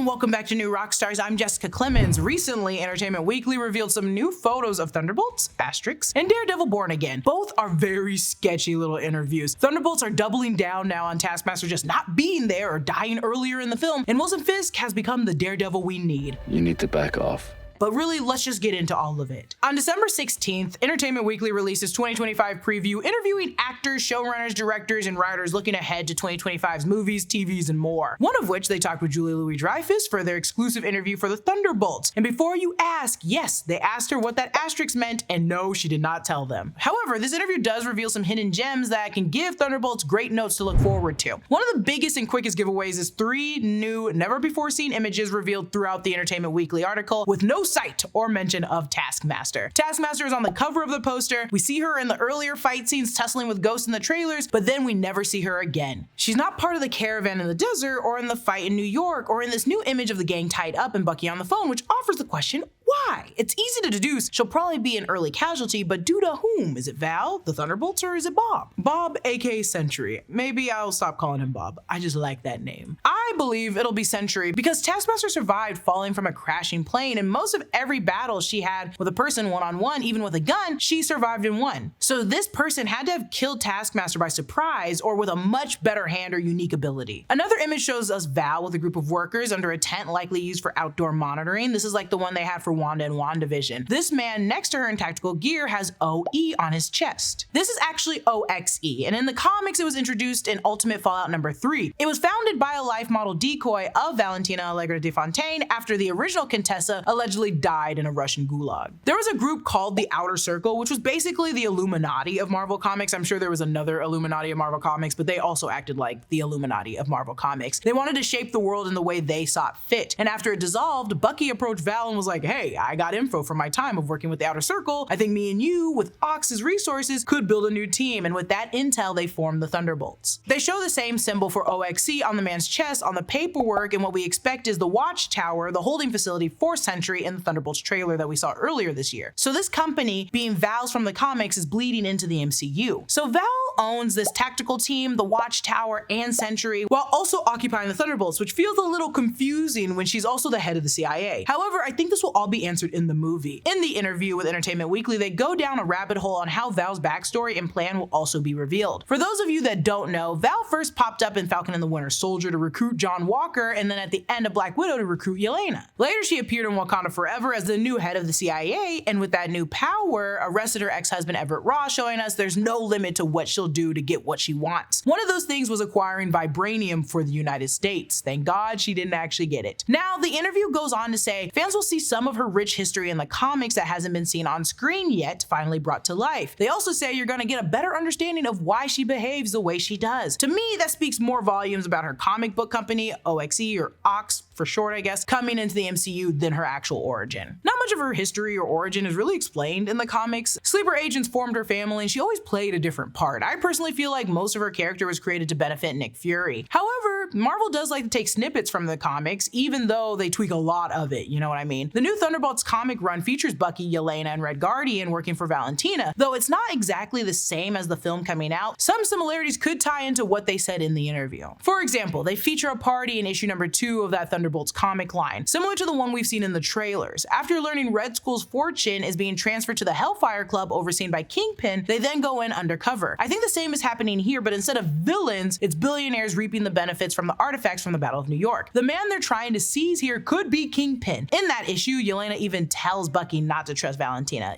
and welcome back to New Rockstars. I'm Jessica Clemons. Recently, Entertainment Weekly revealed some new photos of Thunderbolts, Asterix, and Daredevil Born Again. Both are very sketchy little interviews. Thunderbolts are doubling down now on Taskmaster just not being there or dying earlier in the film, and Wilson Fisk has become the Daredevil we need. You need to back off. But really, let's just get into all of it. On December 16th, Entertainment Weekly releases 2025 preview interviewing actors, showrunners, directors, and writers looking ahead to 2025's movies, TVs, and more. One of which they talked with Julia Louis-Dreyfus for their exclusive interview for the Thunderbolts. And before you ask, yes, they asked her what that asterisk meant, and no, she did not tell them. However, this interview does reveal some hidden gems that can give Thunderbolts great notes to look forward to. One of the biggest and quickest giveaways is 3 new, never-before-seen images revealed throughout the Entertainment Weekly article with no sight or mention of Taskmaster. Taskmaster is on the cover of the poster. We see her in the earlier fight scenes tussling with ghosts in the trailers, but then we never see her again. She's not part of the caravan in the desert or in the fight in New York or in this new image of the gang tied up and Bucky on the phone, which offers the question, why? It's easy to deduce she'll probably be an early casualty, but due to whom? Is it Val, the Thunderbolts, or is it Bob? Bob, aka Sentry. Maybe I'll stop calling him Bob. I just like that name. I believe it'll be Sentry because Taskmaster survived falling from a crashing plane, and most of every battle she had with a person one-on-one, even with a gun, she survived and won. So this person had to have killed Taskmaster by surprise or with a much better hand or unique ability. Another image shows us Val with a group of workers under a tent likely used for outdoor monitoring. This is like the one they had for Wanda and WandaVision. This man next to her in tactical gear has OE on his chest. This is actually OXE, and in the comics it was introduced in Ultimate Fallout number 3. It was founded by a life model decoy of Valentina Allegra de Fontaine after the original Contessa allegedly died in a Russian gulag. There was a group called the Outer Circle, which was basically the Illuminati of Marvel Comics. I'm sure there was another Illuminati of Marvel Comics, but they also acted like the Illuminati of Marvel Comics. They wanted to shape the world in the way they saw fit, and after it dissolved, Bucky approached Val and was like, hey, I got info from my time of working with the Outer Circle. I think me and you, with Ox's resources, could build a new team, and with that intel, they formed the Thunderbolts. They show the same symbol for OXC on the man's chest on the paperwork, and what we expect is the Watchtower, the holding facility for Sentry in the Thunderbolts trailer that we saw earlier this year. So this company, being Val's from the comics, is bleeding into the MCU. So Val owns this tactical team, the Watchtower, and Sentry, while also occupying the Thunderbolts, which feels a little confusing when she's also the head of the CIA. However, I think this will all be answered in the movie. In the interview with Entertainment Weekly, they go down a rabbit hole on how Val's backstory and plan will also be revealed. For those of you that don't know, Val first popped up in Falcon and the Winter Soldier to recruit John Walker, and then at the end of Black Widow to recruit Yelena. Later, she appeared in Wakanda Forever as the new head of the CIA, and with that new power, arrested her ex-husband Everett Ross, showing us there's no limit to what she'll do to get what she wants. One of those things was acquiring vibranium for the United States. Thank God she didn't actually get it. Now, the interview goes on to say fans will see some of her rich history in the comics that hasn't been seen on screen yet, finally brought to life. They also say you're gonna get a better understanding of why she behaves the way she does. To me, that speaks more volumes about her comic book company, OXE or Ox for short, I guess, coming into the MCU than her actual origin. Not much of her history or origin is really explained in the comics. Sleeper agents formed her family and she always played a different part. I personally feel like most of her character was created to benefit Nick Fury. However, Marvel does like to take snippets from the comics, even though they tweak a lot of it, you know what I mean? The new Thunderbolts comic run features Bucky, Yelena, and Red Guardian working for Valentina. Though it's not exactly the same as the film coming out, some similarities could tie into what they said in the interview. For example, they feature a party in issue number 2 of that Thunderbolts comic line, similar to the one we've seen in the trailers. After learning Red Skull's fortune is being transferred to the Hellfire Club overseen by Kingpin, they then go in undercover. I think the same is happening here, but instead of villains, it's billionaires reaping the benefits from the artifacts from the Battle of New York. The man they're trying to seize here could be Kingpin. In that issue, Yelena even tells Bucky not to trust Valentina.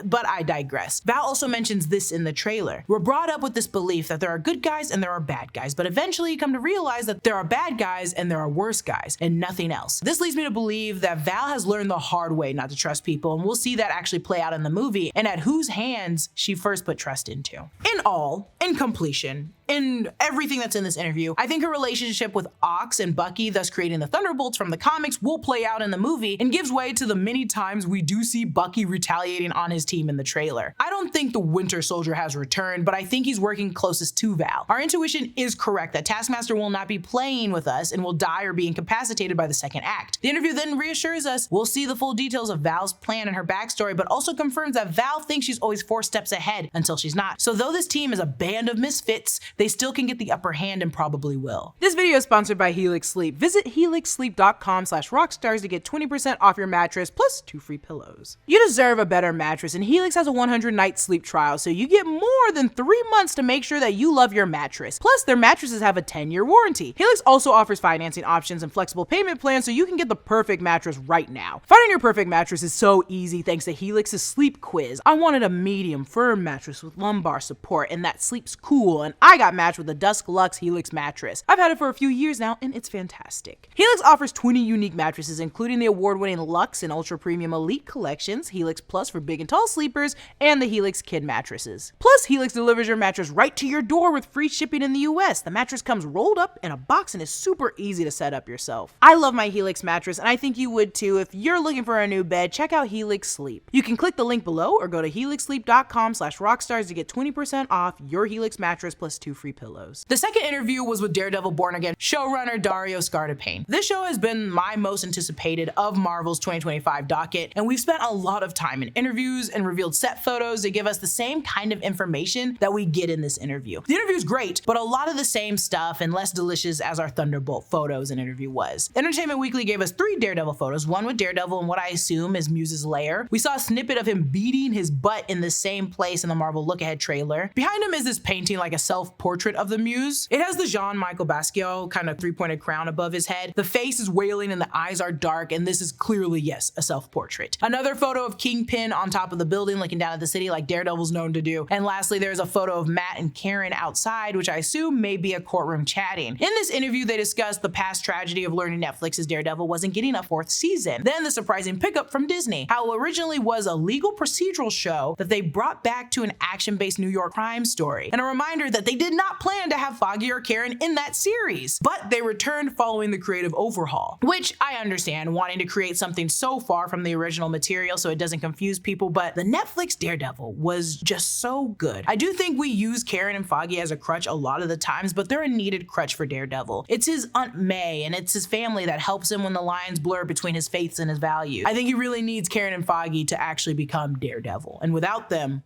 But I digress. Val also mentions this in the trailer. We're brought up with this belief that there are good guys and there are bad guys, but eventually you come to realize that there are bad guys and there are worse guys and nothing else. This leads me to believe that Val has learned the hard way not to trust people, and we'll see that actually play out in the movie and at whose hands she first put trust into. In all, in completion, in everything that's in this interview, I think her relationship with Ox and Bucky, thus creating the Thunderbolts from the comics, will play out in the movie and gives way to the many times we do see Bucky retaliating on his team in the trailer. I don't think the Winter Soldier has returned, but I think he's working closest to Val. Our intuition is correct that Taskmaster will not be playing with us and will die or be incapacitated by the second act. The interview then reassures us we'll see the full details of Val's plan and her backstory, but also confirms that Val thinks she's always 4 steps ahead until she's not. So though this team is a band of misfits, they still can get the upper hand and probably will. This video is sponsored by Helix Sleep. Visit helixsleep.com/rockstars to get 20% off your mattress plus 2 free pillows. You deserve a better mattress, and Helix has a 100-night sleep trial, so you get more than 3 months to make sure that you love your mattress. Plus, their mattresses have a 10-year warranty. Helix also offers financing options and flexible payment plans, so you can get the perfect mattress right now. Finding your perfect mattress is so easy thanks to Helix's sleep quiz. I wanted a medium, firm mattress with lumbar support and that sleeps cool, and I got matched with the Dusk Luxe Helix mattress. I've had it for a few years now, and it's fantastic. Helix offers 20 unique mattresses, including the award-winning Luxe and Ultra Premium Elite collections, Helix Plus for big and tall sleepers, and the Helix Kid mattresses. Plus, Helix delivers your mattress right to your door with free shipping in the US. The mattress comes rolled up in a box and is super easy to set up yourself. I love my Helix mattress, and I think you would too. If you're looking for a new bed, check out Helix Sleep. You can click the link below or go to helixsleep.com/rockstars to get 20% off your Helix mattress plus 2 free pillows. The second interview was with Daredevil Born Again showrunner Dario Scardapane. This show has been my most anticipated of Marvel's 2025 docket, and we've spent a lot of time in interviews and revealed set photos to give us the same kind of information that we get in this interview. The interview is great, but a lot of the same stuff and less delicious as our Thunderbolt photos and interview was. Entertainment Weekly gave us 3 Daredevil photos, one with Daredevil in what I assume is Muse's lair. We saw a snippet of him beating his butt in the same place in the Marvel Look Ahead trailer. Behind him is this painting like a self-portrait of the Muse. It has the Jean-Michel Basquiat kind of 3-pointed crown above his head. The face is wailing and the eyes are dark, and this is clearly, yes, a self-portrait. Another photo of Kingpin on top of the building looking down at the city like Daredevil's known to do. And lastly, there's a photo of Matt and Karen outside, which I assume may be a courtroom chatting. In this interview, they discussed the past tragedy of learning Netflix's Daredevil wasn't getting a 4th season. Then the surprising pickup from Disney, how it originally was a legal procedural show that they brought back to an action-based New York crime story. And a reminder that they did not plan to have Foggy or Karen in that series, but they returned following the creative overhaul, which I understand, wanting to create something so far from the original material so it doesn't confuse people, but the Netflix Daredevil was just so good. I do think we use Karen and Foggy as a crutch a lot of the times, but they're a needed crutch for Daredevil. It's his Aunt May and it's his family that helps him when the lines blur between his faiths and his values. I think he really needs Karen and Foggy to actually become Daredevil, and without them,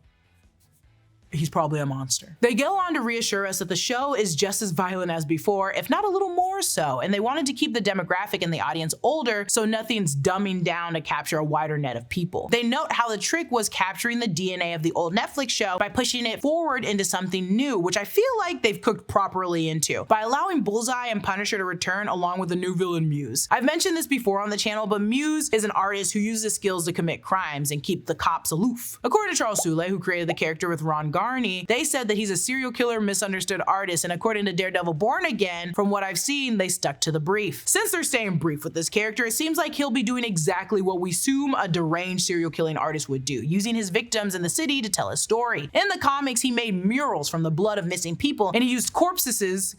he's probably a monster. They go on to reassure us that the show is just as violent as before, if not a little more so, and they wanted to keep the demographic and the audience older so nothing's dumbing down to capture a wider net of people. They note how the trick was capturing the DNA of the old Netflix show by pushing it forward into something new, which I feel like they've cooked properly into, by allowing Bullseye and Punisher to return along with the new villain Muse. I've mentioned this before on the channel, but Muse is an artist who uses his skills to commit crimes and keep the cops aloof. According to Charles Soule, who created the character with Ron Garney, they said that he's a serial killer, misunderstood artist, and according to Daredevil Born Again, from what I've seen, they stuck to the brief. Since they're staying brief with this character, it seems like he'll be doing exactly what we assume a deranged serial killing artist would do, using his victims in the city to tell a story. In the comics, he made murals from the blood of missing people, and he used corpses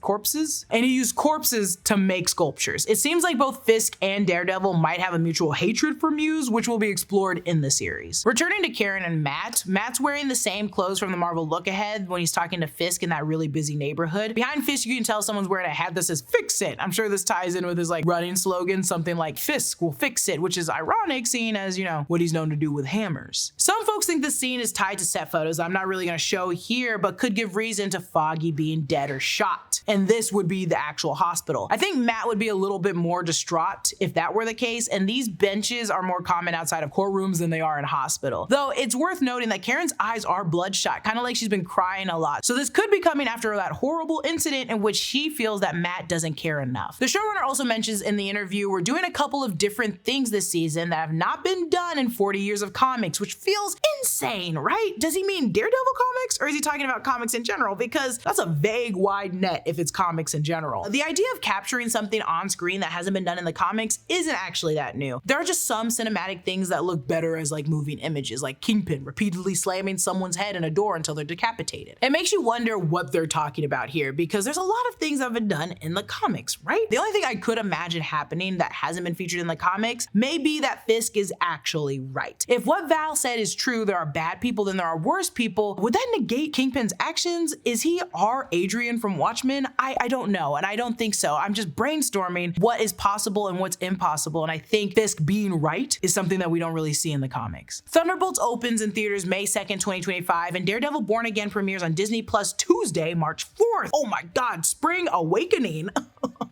to make sculptures. It seems like both Fisk and Daredevil might have a mutual hatred for Muse, which will be explored in the series. Returning to Karen and Matt's wearing the same clothes from the Marvel Look Ahead when he's talking to Fisk in that really busy neighborhood. Behind Fisk, you can tell someone's wearing a hat that says "Fix It." I'm sure this ties in with his like running slogan, something like "Fisk will fix it," which is ironic seeing as, you know, what he's known to do with hammers. Some folks think this scene is tied to set photos I'm not really gonna show here, but could give reason to Foggy being dead or shot. And this would be the actual hospital. I think Matt would be a little bit more distraught if that were the case, and these benches are more common outside of courtrooms than they are in hospital. Though it's worth noting that Karen's eyes are bloodshot, kind of like she's been crying a lot. So this could be coming after that horrible incident in which she feels that Matt doesn't care enough. The showrunner also mentions in the interview, we're doing a couple of different things this season that have not been done in 40 years of comics, which feels insane, right? Does he mean Daredevil comics, or is he talking about comics in general? Because that's a vague, wide net if it's comics in general. The idea of capturing something on screen that hasn't been done in the comics isn't actually that new. There are just some cinematic things that look better as like moving images, like Kingpin repeatedly slamming someone's head in a door until they're decapitated. It makes you wonder what they're talking about here, because there's a lot of things that have been done in the comics, right? The only thing I could imagine happening that hasn't been featured in the comics may be that Fisk is actually right. If what Val said is true, true there are bad people, then there are worse people. Would that negate Kingpin's actions? Is he our Adrian from Watchmen? I don't know, and I don't think so. I'm just brainstorming what is possible and what's impossible, and I think Fisk being right is something that we don't really see in the comics. Thunderbolts opens in theaters May 2nd, 2025, and Daredevil Born Again premieres on Disney Plus Tuesday, March 4th. Oh my God, Spring Awakening.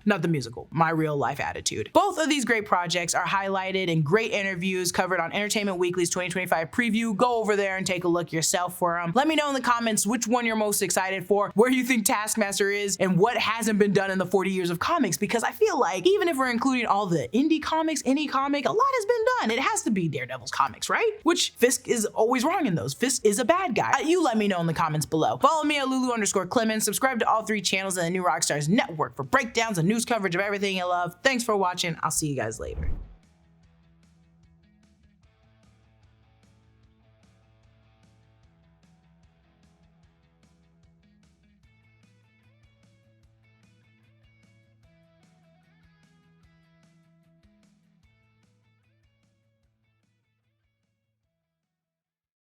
Not the musical, my real life attitude. Both of these great projects are highlighted in great interviews covered on Entertainment Weekly's 2025 preview. Go over there and take a look yourself for them. Let me know in the comments which one you're most excited for, where you think Taskmaster is, and what hasn't been done in the 40 years of comics, because I feel like even if we're including all the indie comics, any comic, a lot has been done. It has to be Daredevil's comics, right? Which Fisk is always wrong in those. Fisk is a bad guy. You let me know in the comments below. Follow me at Lulu_Clemons. Subscribe to all 3 channels in the new Rockstars network for breakdowns and news coverage of everything you love. Thanks for watching. I'll see you guys later.